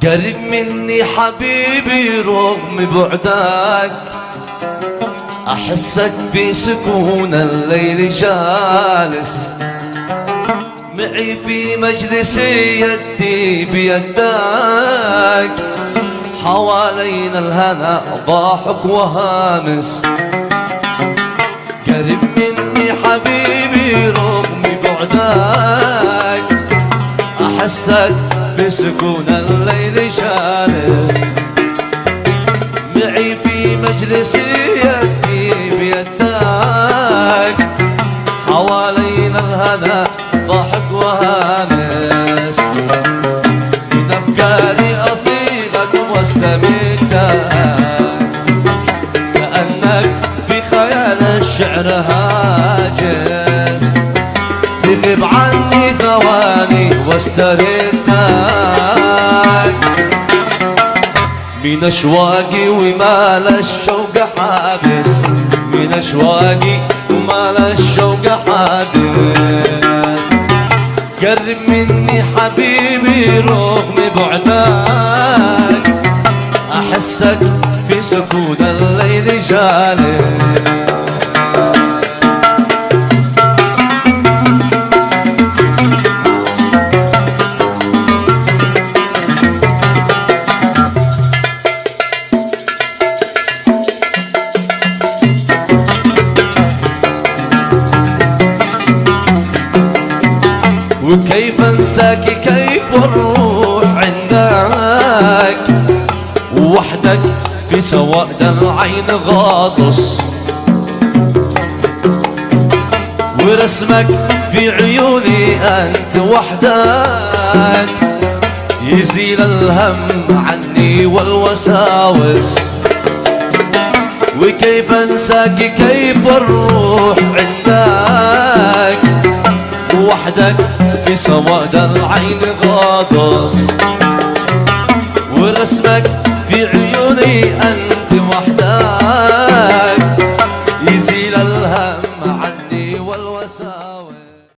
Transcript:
قريب مني حبيبي رغم بعدك، أحسك في سكون الليل جالس معي في مجلسي، يدي بيدك حوالينا الهنا ضاحك وهامس. قريب مني حبيبي رغم بعدك، أحسك في سكون الليل جالس معي في مجلسي، يدي بيدك حوالينا الهنا ضحك وهامس. من أفكاري أصيغك واستمدك، كأنك في خيال الشعر هاجس، تغيب عني ثواني واستردك. من أشواقي ومال الشوق حابس، من أشواقي ومال الشوق حابس. قرب مني حبيبي رغم بعدك، أحسك في سكون الليل جالس. وكيف انساك كيف الروح عندك، وحدك في سواد العين غاطس، ورسمك في عيوني أنت وحدك يزيل الهم عني والوساوس. وكيف انساك كيف الروح عندك، وحدك في سواد العين غاطس، ورسمك في عيوني أنت وحدك